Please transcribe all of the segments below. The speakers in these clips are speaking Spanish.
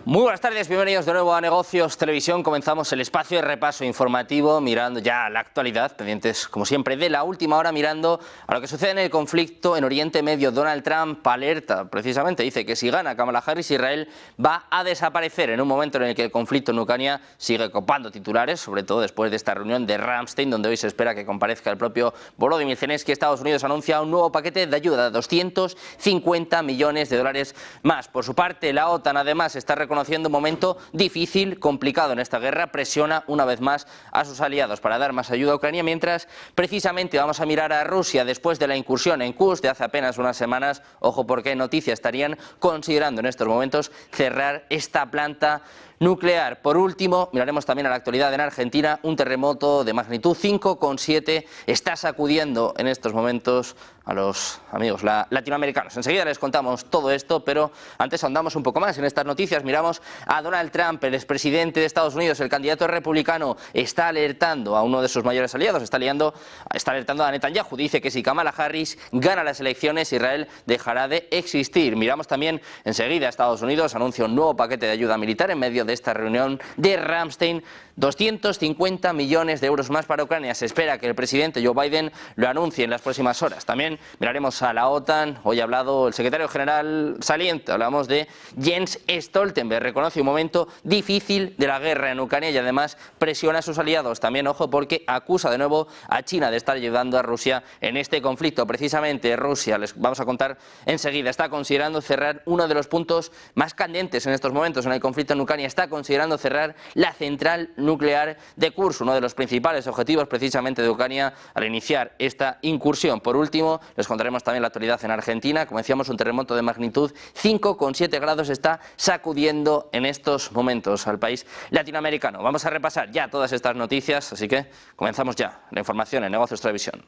Muy buenas tardes, bienvenidos de nuevo a Negocios Televisión. Comenzamos el espacio de repaso informativo mirando ya la actualidad, pendientes como siempre de la última hora, mirando a lo que sucede en el conflicto en Oriente Medio. Donald Trump alerta, precisamente dice que si gana Kamala Harris, Israel va a desaparecer en un momento en el que el conflicto en Ucrania sigue copando titulares, sobre todo después de esta reunión de Ramstein, donde hoy se espera que comparezca el propio Volodymyr Zelensky. Estados Unidos anuncia un nuevo paquete de ayuda de 250 millones de dólares más. Por su parte, la OTAN además está reconociendo un momento difícil, complicado en esta guerra, presiona una vez más a sus aliados para dar más ayuda a Ucrania, mientras precisamente vamos a mirar a Rusia después de la incursión en Kursk de hace apenas unas semanas. Ojo, porque noticias estarían considerando en estos momentos cerrar esta planta nuclear. Por último, miraremos también a la actualidad en Argentina. Un terremoto de magnitud 5,7 está sacudiendo en estos momentos a los amigos latinoamericanos. Enseguida les contamos todo esto, pero antes ahondamos un poco más en estas noticias. Miramos a Donald Trump, el expresidente de Estados Unidos, el candidato republicano, está alertando a uno de sus mayores aliados, está alertando a Netanyahu. Dice que si Kamala Harris gana las elecciones, Israel dejará de existir. Miramos también enseguida a Estados Unidos, anuncia un nuevo paquete de ayuda militar en medio de esta reunión de Ramstein. 250 millones de euros más para Ucrania. Se espera que el presidente Joe Biden lo anuncie en las próximas horas. También miraremos a la OTAN. Hoy ha hablado el secretario general saliente. Hablamos de Jens Stoltenberg. Reconoce un momento difícil de la guerra en Ucrania y además presiona a sus aliados. También, ojo, porque acusa de nuevo a China de estar ayudando a Rusia en este conflicto. Precisamente Rusia, les vamos a contar enseguida, está considerando cerrar uno de los puntos más candentes en estos momentos en el conflicto en Ucrania. Está considerando cerrar la central nuclear de Kursk, uno de los principales objetivos precisamente de Ucrania al iniciar esta incursión. Por último, les contaremos también la actualidad en Argentina. Como decíamos, un terremoto de magnitud 5,7 grados está sacudiendo en estos momentos al país latinoamericano. Vamos a repasar ya todas estas noticias, así que comenzamos ya la información en Negocios Televisión.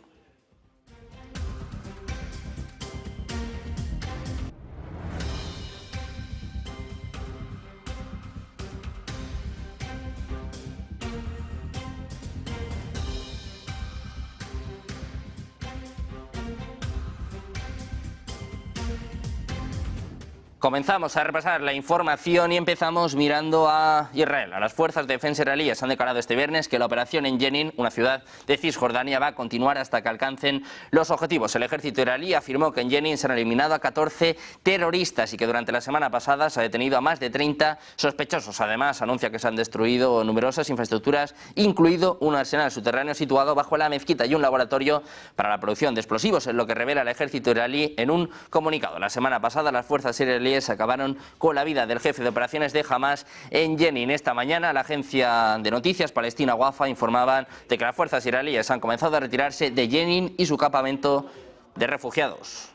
Comenzamos a repasar la información y empezamos mirando a Israel. A las fuerzas de defensa israelíes han declarado este viernes que la operación en Jenin, una ciudad de Cisjordania, va a continuar hasta que alcancen los objetivos. El ejército israelí afirmó que en Jenin se han eliminado a 14 terroristas y que durante la semana pasada se ha detenido a más de 30 sospechosos. Además, anuncia que se han destruido numerosas infraestructuras, incluido un arsenal subterráneo situado bajo la mezquita y un laboratorio para la producción de explosivos, es lo que revela el ejército israelí en un comunicado. La semana pasada las fuerzas israelíes acabaron con la vida del jefe de operaciones de Hamas en Jenin. Esta mañana la agencia de noticias palestina Wafa informaban de que las fuerzas israelíes han comenzado a retirarse de Jenin y su campamento de refugiados.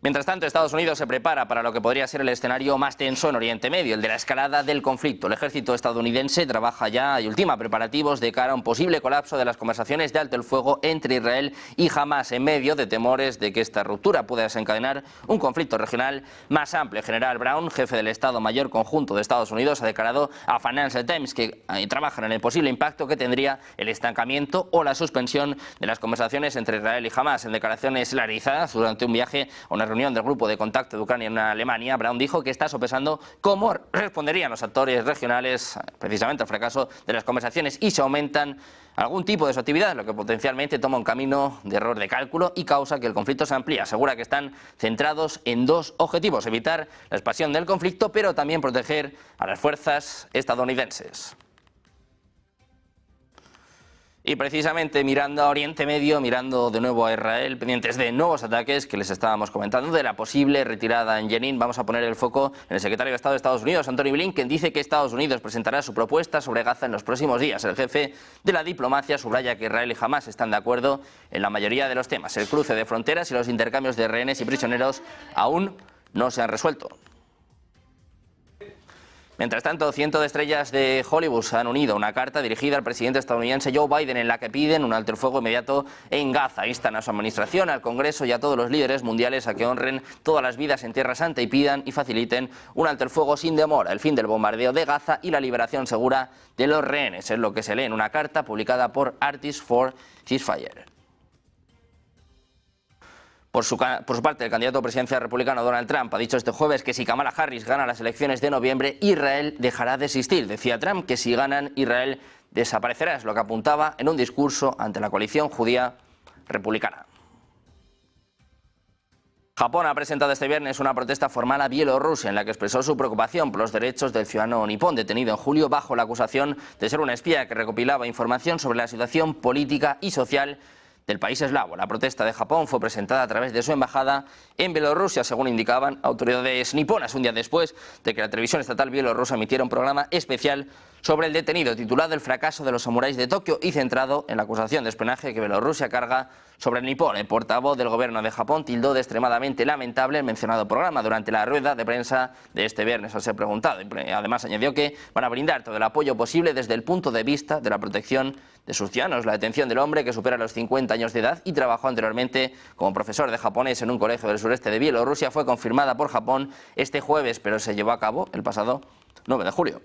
Mientras tanto, Estados Unidos se prepara para lo que podría ser el escenario más tenso en Oriente Medio, el de la escalada del conflicto. El ejército estadounidense trabaja ya y ultima preparativos de cara a un posible colapso de las conversaciones de alto el fuego entre Israel y Hamas, en medio de temores de que esta ruptura pueda desencadenar un conflicto regional más amplio. El general Brown, jefe del Estado Mayor Conjunto de Estados Unidos, ha declarado a Financial Times que trabajan en el posible impacto que tendría el estancamiento o la suspensión de las conversaciones entre Israel y Hamas. En declaraciones realizadas durante un viaje a una reunión del grupo de contacto de Ucrania en Alemania, Brown dijo que está sopesando cómo responderían los actores regionales precisamente al fracaso de las conversaciones y si aumentan algún tipo de su actividad, lo que potencialmente toma un camino de error de cálculo y causa que el conflicto se amplíe. Asegura que están centrados en dos objetivos: evitar la expansión del conflicto, pero también proteger a las fuerzas estadounidenses. Y precisamente mirando a Oriente Medio, mirando de nuevo a Israel, pendientes de nuevos ataques que les estábamos comentando, de la posible retirada en Jenin, vamos a poner el foco en el secretario de Estado de Estados Unidos, Antony Blinken. Dice que Estados Unidos presentará su propuesta sobre Gaza en los próximos días. El jefe de la diplomacia subraya que Israel y Hamas están de acuerdo en la mayoría de los temas. El cruce de fronteras y los intercambios de rehenes y prisioneros aún no se han resuelto. Mientras tanto, cientos de estrellas de Hollywood se han unido a una carta dirigida al presidente estadounidense Joe Biden en la que piden un alto el fuego inmediato en Gaza. Instan a su administración, al Congreso y a todos los líderes mundiales a que honren todas las vidas en Tierra Santa y pidan y faciliten un alto el fuego sin demora, el fin del bombardeo de Gaza y la liberación segura de los rehenes. Es lo que se lee en una carta publicada por Artists for Ceasefire. Por su parte, el candidato presidencial republicano Donald Trump ha dicho este jueves que si Kamala Harris gana las elecciones de noviembre, Israel dejará de existir. Decía Trump que si ganan, Israel desaparecerá, es lo que apuntaba en un discurso ante la coalición judía republicana. Japón ha presentado este viernes una protesta formal a Bielorrusia en la que expresó su preocupación por los derechos del ciudadano nipón detenido en julio bajo la acusación de ser un espía que recopilaba información sobre la situación política y social del país eslavo. La protesta de Japón fue presentada a través de su embajada en Bielorrusia, según indicaban autoridades niponas, un día después de que la televisión estatal bielorrusa emitiera un programa especial sobre el detenido, titulado El fracaso de los samuráis de Tokio y centrado en la acusación de espionaje que Bielorrusia carga sobre el nipón. El portavoz del gobierno de Japón tildó de extremadamente lamentable el mencionado programa durante la rueda de prensa de este viernes al ser preguntado. Además añadió que van a brindar todo el apoyo posible desde el punto de vista de la protección de sus ciudadanos. La detención del hombre, que supera los 50 años de edad y trabajó anteriormente como profesor de japonés en un colegio del sureste de Bielorrusia, fue confirmada por Japón este jueves, pero se llevó a cabo el pasado 9 de julio.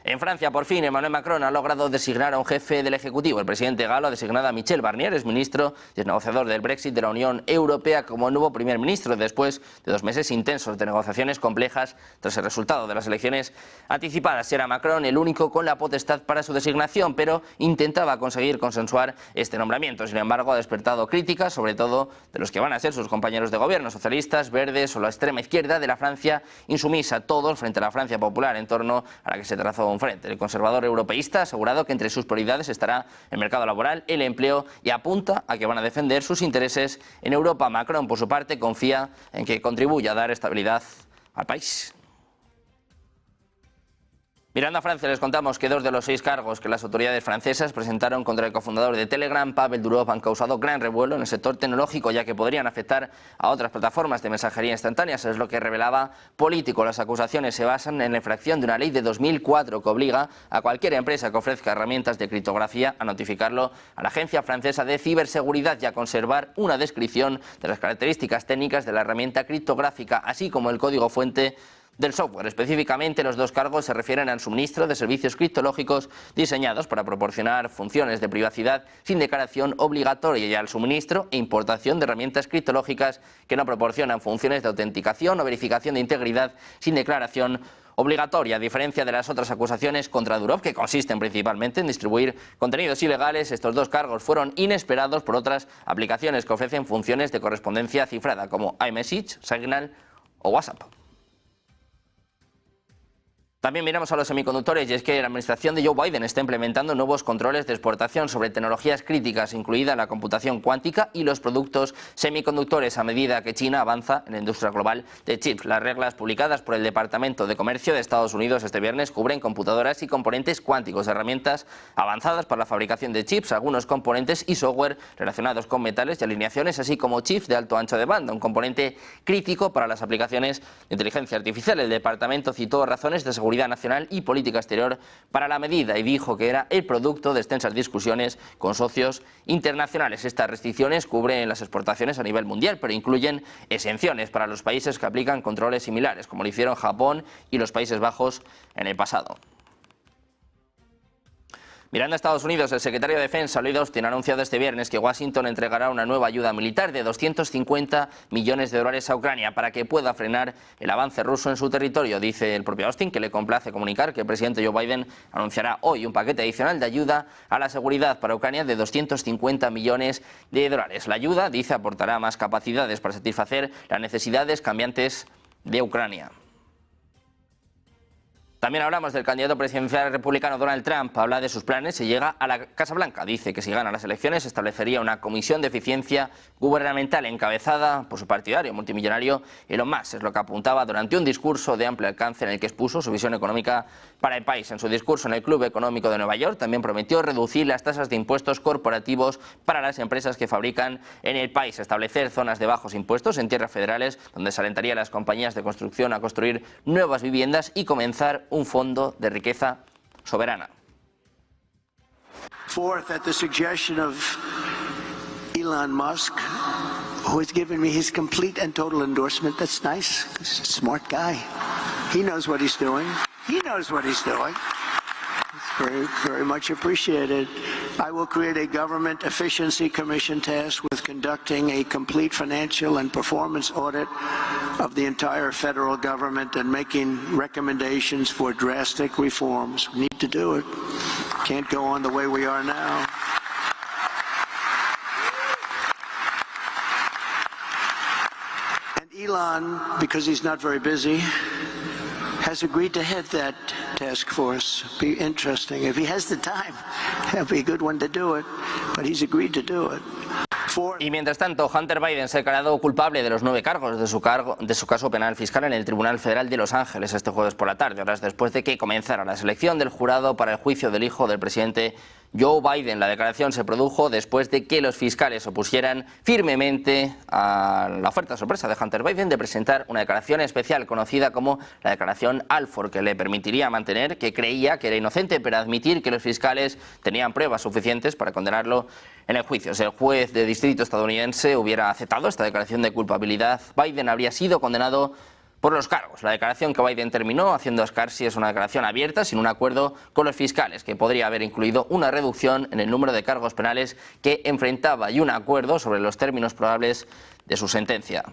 En Francia, por fin, Emmanuel Macron ha logrado designar a un jefe del Ejecutivo. El presidente galo ha designado a Michel Barnier, es ministro y es negociador del Brexit de la Unión Europea, como nuevo primer ministro, después de 2 meses intensos de negociaciones complejas tras el resultado de las elecciones anticipadas. Era Macron el único con la potestad para su designación, pero intentaba conseguir consensuar este nombramiento. Sin embargo, ha despertado críticas, sobre todo de los que van a ser sus compañeros de gobierno, socialistas, verdes o la extrema izquierda de la Francia insumisa, todos frente a la Francia popular, en torno a la que se trazó un frente. El conservador europeísta ha asegurado que entre sus prioridades estará el mercado laboral, el empleo y apunta a que van a defender sus intereses en Europa. Macron, por su parte, confía en que contribuya a dar estabilidad al país. Mirando a Francia, les contamos que 2 de los 6 cargos que las autoridades francesas presentaron contra el cofundador de Telegram, Pavel Durov, han causado gran revuelo en el sector tecnológico, ya que podrían afectar a otras plataformas de mensajería instantánea. Eso es lo que revelaba Político. Las acusaciones se basan en la infracción de una ley de 2004 que obliga a cualquier empresa que ofrezca herramientas de criptografía a notificarlo a la Agencia Francesa de Ciberseguridad y a conservar una descripción de las características técnicas de la herramienta criptográfica, así como el código fuente del software. Específicamente, los 2 cargos se refieren al suministro de servicios criptológicos diseñados para proporcionar funciones de privacidad sin declaración obligatoria y al suministro e importación de herramientas criptológicas que no proporcionan funciones de autenticación o verificación de integridad sin declaración obligatoria. A diferencia de las otras acusaciones contra Durov, que consisten principalmente en distribuir contenidos ilegales, estos 2 cargos fueron inesperados por otras aplicaciones que ofrecen funciones de correspondencia cifrada como iMessage, Signal o WhatsApp. También miramos a los semiconductores y es que la administración de Joe Biden está implementando nuevos controles de exportación sobre tecnologías críticas, incluida la computación cuántica y los productos semiconductores, a medida que China avanza en la industria global de chips. Las reglas publicadas por el Departamento de Comercio de Estados Unidos este viernes cubren computadoras y componentes cuánticos, herramientas avanzadas para la fabricación de chips, algunos componentes y software relacionados con metales y alineaciones, así como chips de alto ancho de banda, un componente crítico para las aplicaciones de inteligencia artificial. El departamento citó razones de seguridad nacional y política exterior para la medida y dijo que era el producto de extensas discusiones con socios internacionales. Estas restricciones cubren las exportaciones a nivel mundial, pero incluyen exenciones para los países que aplican controles similares, como lo hicieron Japón y los Países Bajos en el pasado. Mirando a Estados Unidos, el secretario de Defensa, Lloyd Austin, ha anunciado este viernes que Washington entregará una nueva ayuda militar de 250 millones de dólares a Ucrania para que pueda frenar el avance ruso en su territorio. Dice el propio Austin que le complace comunicar que el presidente Joe Biden anunciará hoy un paquete adicional de ayuda a la seguridad para Ucrania de 250 millones de dólares. La ayuda, dice, aportará más capacidades para satisfacer las necesidades cambiantes de Ucrania. También hablamos del candidato presidencial republicano Donald Trump. Habla de sus planes y llega a la Casa Blanca. Dice que si gana las elecciones establecería una comisión de eficiencia gubernamental encabezada por su partidario multimillonario Elon Musk. Es lo que apuntaba durante un discurso de amplio alcance en el que expuso su visión económica para el país. En su discurso en el Club Económico de Nueva York también prometió reducir las tasas de impuestos corporativos para las empresas que fabrican en el país, establecer zonas de bajos impuestos en tierras federales donde se alentaría a las compañías de construcción a construir nuevas viviendas y comenzar un fondo de riqueza soberana. Fourth, at the suggestion of Elon Musk, who has given me his complete and total endorsement. That's nice. He's a smart guy. He knows what he's doing. He knows what he's doing. It's very, very much appreciated. I will create a Government Efficiency Commission tasked with conducting a complete financial and performance audit of the entire federal government and making recommendations for drastic reforms. We need to do it. Can't go on the way we are now. And Elon, because he's not very busy, has agreed to head that task force. Be interesting. If he has the time, that'll be a good one to do it. But he's agreed to do it. Y mientras tanto, Hunter Biden se ha declarado culpable de los 9 cargos de su caso penal fiscal en el Tribunal Federal de Los Ángeles este jueves por la tarde, horas después de que comenzara la selección del jurado para el juicio del hijo del presidente Joe Biden. La declaración se produjo después de que los fiscales se opusieran firmemente a la oferta sorpresa de Hunter Biden de presentar una declaración especial conocida como la declaración Alford, que le permitiría mantener que creía que era inocente, pero admitir que los fiscales tenían pruebas suficientes para condenarlo en el juicio. Si el juez de distrito estadounidense hubiera aceptado esta declaración de culpabilidad, Biden habría sido condenado por los cargos. La declaración que Biden terminó haciendo Scarsi es una declaración abierta sin un acuerdo con los fiscales, que podría haber incluido una reducción en el número de cargos penales que enfrentaba y un acuerdo sobre los términos probables de su sentencia.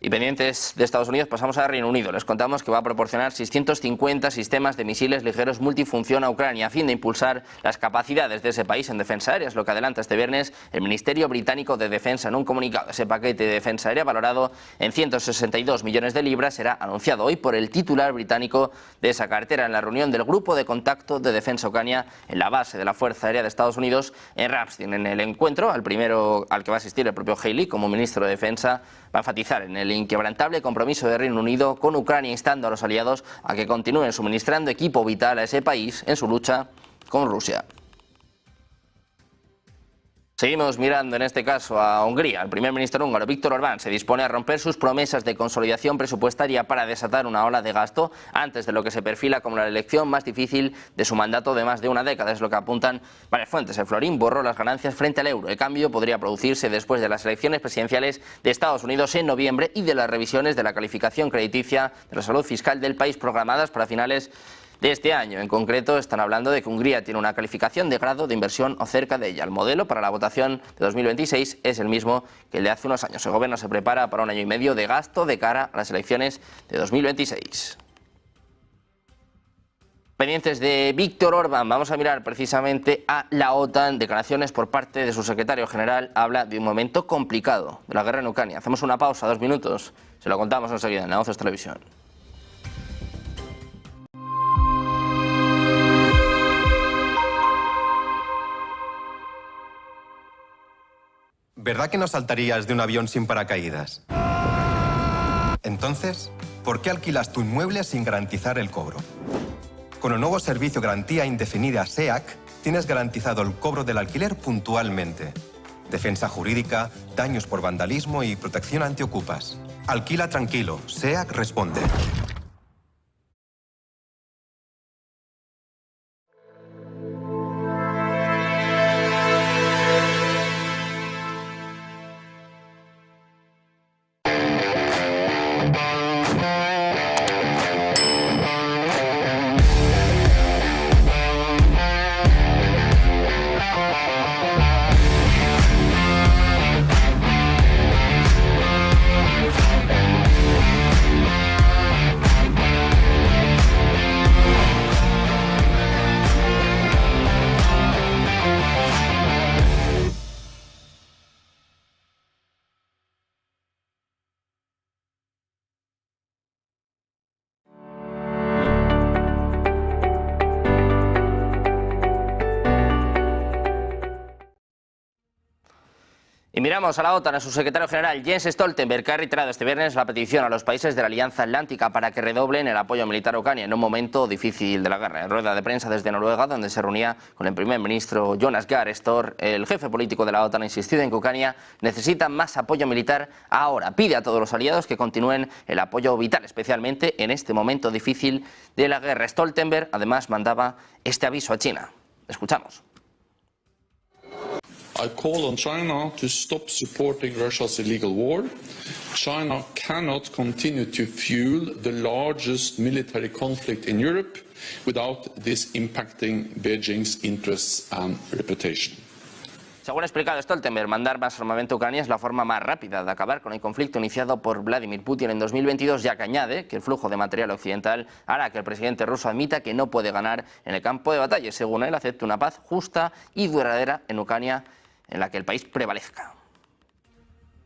Y pendientes de Estados Unidos, pasamos a Reino Unido. Les contamos que va a proporcionar 650 sistemas de misiles ligeros multifunción a Ucrania a fin de impulsar las capacidades de ese país en defensa aérea. Es lo que adelanta este viernes el Ministerio Británico de Defensa en un comunicado. Ese paquete de defensa aérea, valorado en 162 millones de libras, será anunciado hoy por el titular británico de esa cartera en la reunión del Grupo de Contacto de Defensa Ucrania en la base de la Fuerza Aérea de Estados Unidos en Ramstein. En el encuentro, al primero al que va a asistir el propio Haley como ministro de Defensa, va a enfatizar en el inquebrantable compromiso de Reino Unido con Ucrania, instando a los aliados a que continúen suministrando equipo vital a ese país en su lucha con Rusia. Seguimos mirando en este caso a Hungría. El primer ministro húngaro, Viktor Orbán, se dispone a romper sus promesas de consolidación presupuestaria para desatar una ola de gasto antes de lo que se perfila como la elección más difícil de su mandato de más de una década. Es lo que apuntan varias fuentes. El florín borró las ganancias frente al euro. El cambio podría producirse después de las elecciones presidenciales de Estados Unidos en noviembre y de las revisiones de la calificación crediticia de la salud fiscal del país programadas para finales de este año. En concreto, están hablando de que Hungría tiene una calificación de grado de inversión o cerca de ella. El modelo para la votación de 2026 es el mismo que el de hace unos años. El gobierno se prepara para un año y medio de gasto de cara a las elecciones de 2026. Pendientes de Viktor Orbán, vamos a mirar precisamente a la OTAN. Declaraciones por parte de su secretario general. Habla de un momento complicado de la guerra en Ucrania. Hacemos una pausa, 2 minutos. Se lo contamos enseguida en La Voz Televisión. ¿Verdad que no saltarías de un avión sin paracaídas? Entonces, ¿por qué alquilas tu inmueble sin garantizar el cobro? Con el nuevo servicio Garantía Indefinida SEAC, tienes garantizado el cobro del alquiler puntualmente. Defensa jurídica, daños por vandalismo y protección antiocupas. Alquila tranquilo, SEAC responde. Y miramos a la OTAN, a su secretario general Jens Stoltenberg, que ha reiterado este viernes la petición a los países de la Alianza Atlántica para que redoblen el apoyo militar a Ucrania en un momento difícil de la guerra. En rueda de prensa desde Noruega, donde se reunía con el primer ministro Jonas Gahr Støre, el jefe político de la OTAN ha insistido en que Ucrania necesita más apoyo militar ahora. Pide a todos los aliados que continúen el apoyo vital, especialmente en este momento difícil de la guerra. Stoltenberg además mandaba este aviso a China. Escuchamos. I call on China to stop supporting Russia's illegal war. China cannot continue to fuel the largest military conflict in Europe without this impacting Beijing's interests and reputation. Según ha explicado Stoltenberg, mandar más armamento a Ucrania es la forma más rápida de acabar con el conflicto iniciado por Vladimir Putin en 2022, ya que añade que el flujo de material occidental hará que el presidente ruso admita que no puede ganar en el campo de batalla. Según él, acepta una paz justa y duradera en Ucrania en la que el país prevalezca.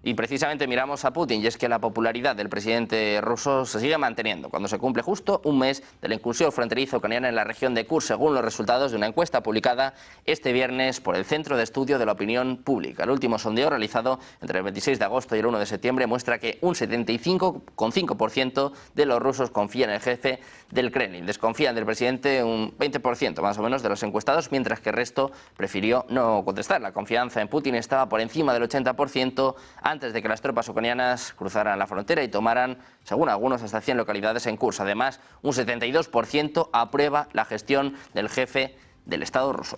Y precisamente miramos a Putin, y es que la popularidad del presidente ruso se sigue manteniendo cuando se cumple justo un mes de la incursión fronteriza ucraniana en la región de Kursk, según los resultados de una encuesta publicada este viernes por el Centro de Estudio de la Opinión Pública. El último sondeo realizado entre el 26 de agosto y el 1 de septiembre muestra que un 75,5% de los rusos confían en el jefe del Kremlin. Desconfían del presidente un 20% más o menos de los encuestados, mientras que el resto prefirió no contestar. La confianza en Putin estaba por encima del 80% antes de que las tropas ucranianas cruzaran la frontera y tomaran, según algunos, hasta 100 localidades en Kursk. Además, un 72% aprueba la gestión del jefe del Estado ruso.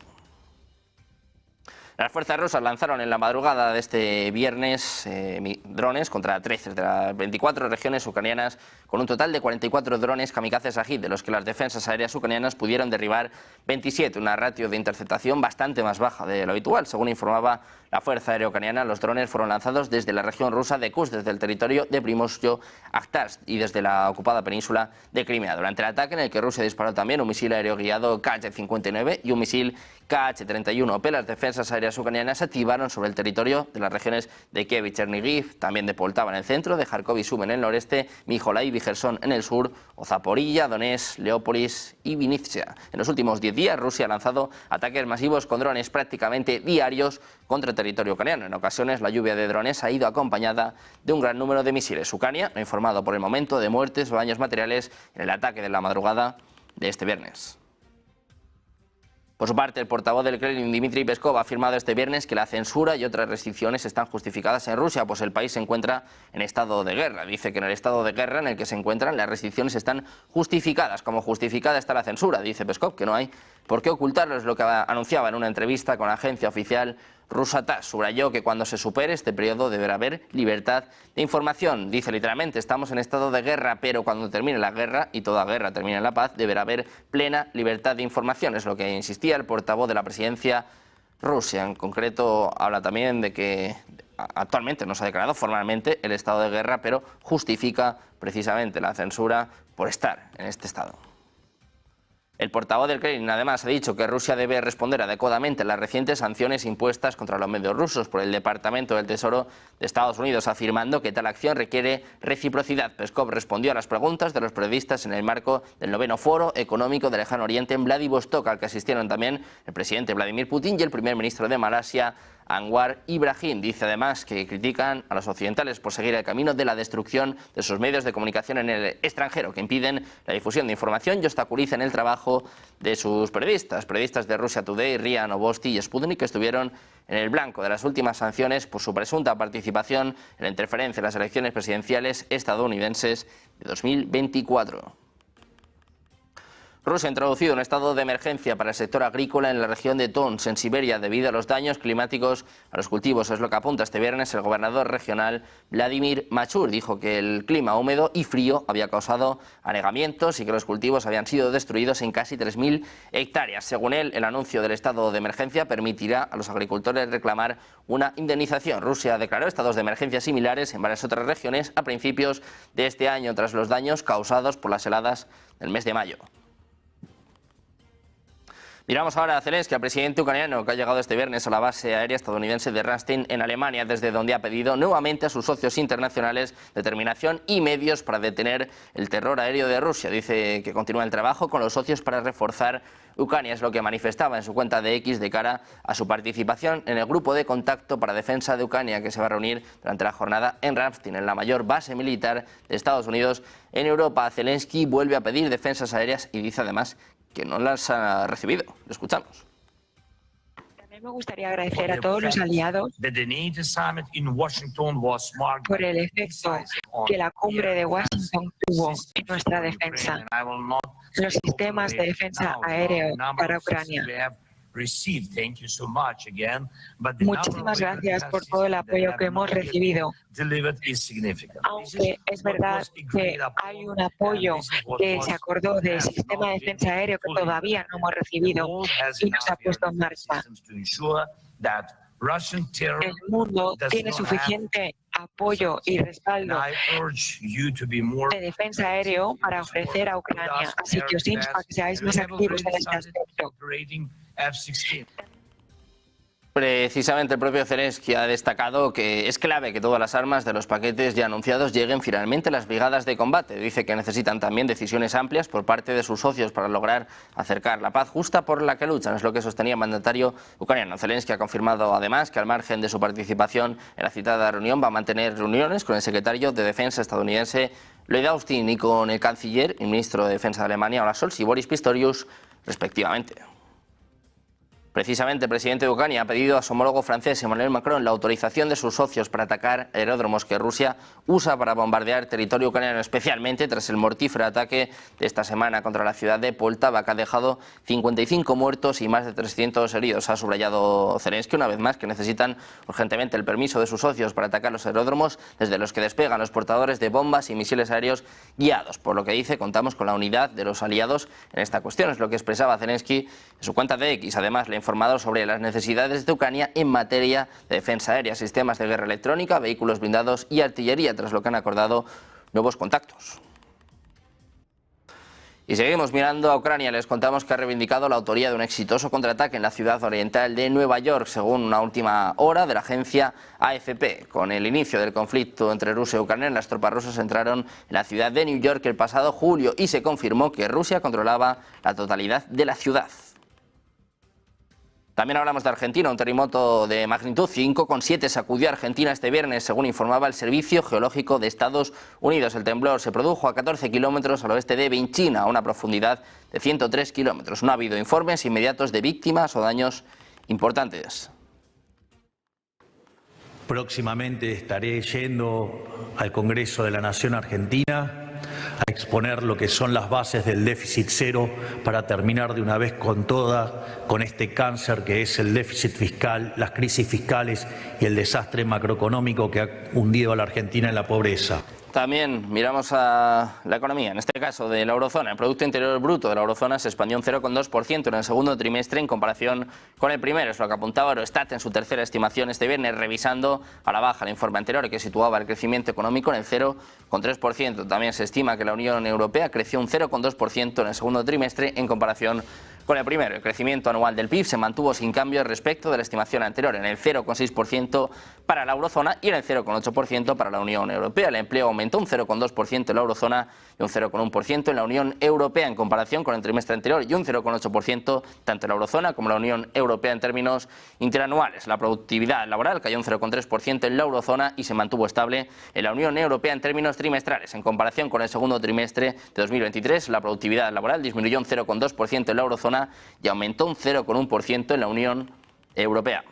Las fuerzas rusas lanzaron en la madrugada de este viernes drones contra 13 de las 24 regiones ucranianas, con un total de 44 drones kamikazes Shahid, de los que las defensas aéreas ucranianas pudieron derribar 27, una ratio de interceptación bastante más baja de lo habitual. Según informaba la Fuerza Aérea Ucraniana, los drones fueron lanzados desde la región rusa de Kursk, desde el territorio de Primorsko-Akhtarsk y desde la ocupada península de Crimea. Durante el ataque, en el que Rusia disparó también un misil aéreo guiado Kh-59 y un misil Kh-31, las defensas aéreas ucranianas se activaron sobre el territorio de las regiones de Kiev y Chernihiv, también de Poltava en el centro, de Kharkov y Sumi en el noreste, Mykolaiv y Gerson en el sur, o Zaporilla, Donetsk, Leópolis y Vinnytsia. En los últimos 10 días, Rusia ha lanzado ataques masivos con drones prácticamente diarios contra el territorio ucraniano. En ocasiones, la lluvia de drones ha ido acompañada de un gran número de misiles. Ucrania no ha informado por el momento de muertes o daños materiales en el ataque de la madrugada de este viernes. Por su parte, el portavoz del Kremlin, Dmitry Peskov, ha afirmado este viernes que la censura y otras restricciones están justificadas en Rusia, pues el país se encuentra en estado de guerra. Dice que en el estado de guerra en el que se encuentran, las restricciones están justificadas. Como justificada está la censura, dice Peskov, que no hay por qué ocultarlo. Es lo que anunciaba en una entrevista con la agencia oficial rusa TASS. Subrayó que cuando se supere este periodo deberá haber libertad de información. Dice literalmente: estamos en estado de guerra, pero cuando termine la guerra, y toda guerra termina en la paz, deberá haber plena libertad de información. Es lo que insistía el portavoz de la presidencia rusa. En concreto, habla también de que actualmente no se ha declarado formalmente el estado de guerra, pero justifica precisamente la censura por estar en este estado. El portavoz del Kremlin además ha dicho que Rusia debe responder adecuadamente a las recientes sanciones impuestas contra los medios rusos por el Departamento del Tesoro de Estados Unidos, afirmando que tal acción requiere reciprocidad. Peskov respondió a las preguntas de los periodistas en el marco del 9º Foro Económico del Lejano Oriente en Vladivostok, al que asistieron también el presidente Vladimir Putin y el primer ministro de Malasia, Anwar Ibrahim. Dice además que critican a los occidentales por seguir el camino de la destrucción de sus medios de comunicación en el extranjero, que impiden la difusión de información y obstaculizan el trabajo de sus periodistas. Periodistas de Russia Today, RIA Novosti y Sputnik, que estuvieron en el blanco de las últimas sanciones por su presunta participación en la interferencia en las elecciones presidenciales estadounidenses de 2024. Rusia ha introducido un estado de emergencia para el sector agrícola en la región de Tomsk, en Siberia, debido a los daños climáticos a los cultivos. Es lo que apunta este viernes el gobernador regional Vladimir Machur. Dijo que el clima húmedo y frío había causado anegamientos y que los cultivos habían sido destruidos en casi 3.000 hectáreas. Según él, el anuncio del estado de emergencia permitirá a los agricultores reclamar una indemnización. Rusia declaró estados de emergencia similares en varias otras regiones a principios de este año, tras los daños causados por las heladas del mes de mayo. Miramos ahora a Zelensky, al presidente ucraniano, que ha llegado este viernes a la base aérea estadounidense de Ramstein en Alemania, desde donde ha pedido nuevamente a sus socios internacionales determinación y medios para detener el terror aéreo de Rusia. Dice que continúa el trabajo con los socios para reforzar Ucrania, es lo que manifestaba en su cuenta de X de cara a su participación en el grupo de contacto para defensa de Ucrania, que se va a reunir durante la jornada en Ramstein, en la mayor base militar de Estados Unidos en Europa. Zelensky vuelve a pedir defensas aéreas y dice además que no las ha recibido. Lo escuchamos. También me gustaría agradecer a todos los aliados por el efecto que la cumbre de Washington tuvo en nuestra defensa. Los sistemas de defensa aéreo para Ucrania Muchísimas gracias por todo el apoyo que hemos recibido. Aunque es verdad que hay un apoyo que se acordó del sistema de defensa aéreo que todavía no hemos recibido y no se ha puesto en marcha. El mundo tiene suficiente apoyo y respaldo de defensa aéreo para ofrecer a Ucrania, así que os insto a que seáis más activos en este aspecto. Precisamente el propio Zelensky ha destacado que es clave que todas las armas de los paquetes ya anunciados lleguen finalmente a las brigadas de combate. Dice que necesitan también decisiones amplias por parte de sus socios para lograr acercar la paz justa por la que luchan. Es lo que sostenía el mandatario ucraniano. Zelensky ha confirmado además que al margen de su participación en la citada reunión va a mantener reuniones con el secretario de Defensa estadounidense Lloyd Austin y con el canciller y ministro de Defensa de Alemania Olaf Scholz y Boris Pistorius respectivamente. Precisamente el presidente de Ucrania ha pedido a su homólogo francés Emmanuel Macron la autorización de sus socios para atacar aeródromos que Rusia usa para bombardear territorio ucraniano, especialmente tras el mortífero ataque de esta semana contra la ciudad de Poltava, que ha dejado 55 muertos y más de 300 heridos. Ha subrayado Zelensky una vez más que necesitan urgentemente el permiso de sus socios para atacar los aeródromos desde los que despegan los portadores de bombas y misiles aéreos guiados. Por lo que dice, contamos con la unidad de los aliados en esta cuestión. Es lo que expresaba Zelensky en su cuenta de X. Además, le informado sobre las necesidades de Ucrania en materia de defensa aérea, sistemas de guerra electrónica, vehículos blindados y artillería, tras lo que han acordado nuevos contactos. Y seguimos mirando a Ucrania. Les contamos que ha reivindicado la autoría de un exitoso contraataque en la ciudad oriental de Nueva York, según una última hora de la agencia AFP. Con el inicio del conflicto entre Rusia y Ucrania, las tropas rusas entraron en la ciudad de New York el pasado julio y se confirmó que Rusia controlaba la totalidad de la ciudad. También hablamos de Argentina. Un terremoto de magnitud 5,7 sacudió a Argentina este viernes, según informaba el Servicio Geológico de Estados Unidos. El temblor se produjo a 14 kilómetros al oeste de Vinchina, a una profundidad de 103 kilómetros. No ha habido informes inmediatos de víctimas o daños importantes. Próximamente estaré yendo al Congreso de la Nación Argentina a exponer lo que son las bases del déficit cero para terminar de una vez con este cáncer que es el déficit fiscal, las crisis fiscales y el desastre macroeconómico que ha hundido a la Argentina en la pobreza. También miramos a la economía, en este caso de la eurozona. El Producto Interior Bruto de la eurozona se expandió un 0,2% en el segundo trimestre en comparación con el primero. Es lo que apuntaba Eurostat en su tercera estimación este viernes, revisando a la baja el informe anterior que situaba el crecimiento económico en el 0,3%. También se estima que la Unión Europea creció un 0,2% en el segundo trimestre en comparación con el primero. El crecimiento anual del PIB se mantuvo sin cambio respecto de la estimación anterior, en el 0,6% para la eurozona y en el 0,8% para la Unión Europea. El empleo aumentó un 0,2% en la eurozona y un 0,1% en la Unión Europea en comparación con el trimestre anterior y un 0,8% tanto en la eurozona como en la Unión Europea en términos interanuales. La productividad laboral cayó un 0,3% en la eurozona y se mantuvo estable en la Unión Europea en términos trimestrales. En comparación con el segundo trimestre de 2023, la productividad laboral disminuyó un 0,2% en la eurozona y aumentó un 0,1% en la Unión Europea.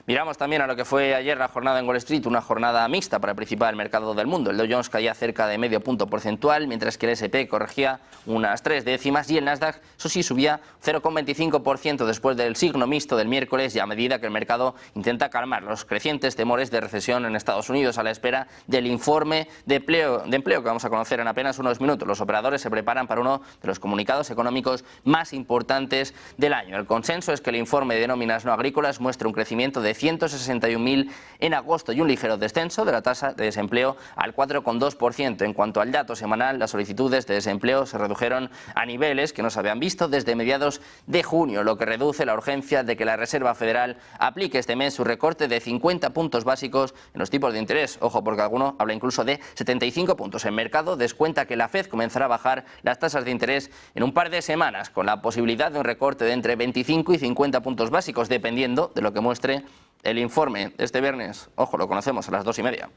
Miramos también a lo que fue ayer la jornada en Wall Street, una jornada mixta para el principal mercado del mundo. El Dow Jones caía cerca de medio punto porcentual, mientras que el S&P corregía unas 3 décimas y el Nasdaq, eso sí, subía 0,25% después del signo mixto del miércoles y a medida que el mercado intenta calmar los crecientes temores de recesión en Estados Unidos a la espera del informe de empleo que vamos a conocer en apenas unos minutos. Los operadores se preparan para uno de los comunicados económicos más importantes del año. El consenso es que el informe de nóminas no agrícolas muestra un crecimiento de 161.000 en agosto y un ligero descenso de la tasa de desempleo al 4,2%. En cuanto al dato semanal, las solicitudes de desempleo se redujeron a niveles que no se habían visto desde mediados de junio, lo que reduce la urgencia de que la Reserva Federal aplique este mes su recorte de 50 puntos básicos en los tipos de interés. Ojo, porque alguno habla incluso de 75 puntos. El mercado descuenta que la Fed comenzará a bajar las tasas de interés en un par de semanas, con la posibilidad de un recorte de entre 25 y 50 puntos básicos, dependiendo de lo que muestre el informe de este viernes. Ojo, lo conocemos a las 2:30.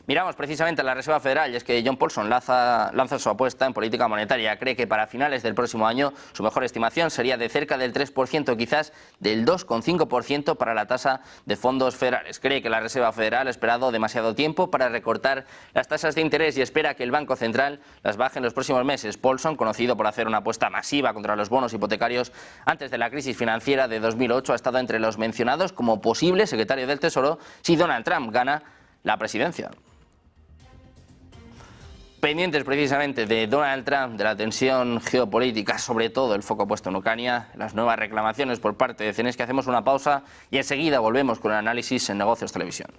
Miramos precisamente a la Reserva Federal y es que John Paulson lanza su apuesta en política monetaria. Cree que para finales del próximo año su mejor estimación sería de cerca del 3%, quizás del 2,5% para la tasa de fondos federales. Cree que la Reserva Federal ha esperado demasiado tiempo para recortar las tasas de interés y espera que el Banco Central las baje en los próximos meses. Paulson, conocido por hacer una apuesta masiva contra los bonos hipotecarios antes de la crisis financiera de 2008, ha estado entre los mencionados como posible secretario del Tesoro si Donald Trump gana la presidencia. Pendientes precisamente de Donald Trump, de la tensión geopolítica, sobre todo el foco puesto en Ucrania, las nuevas reclamaciones por parte de Zelensky. Hacemos una pausa y enseguida volvemos con el análisis en Negocios Televisión.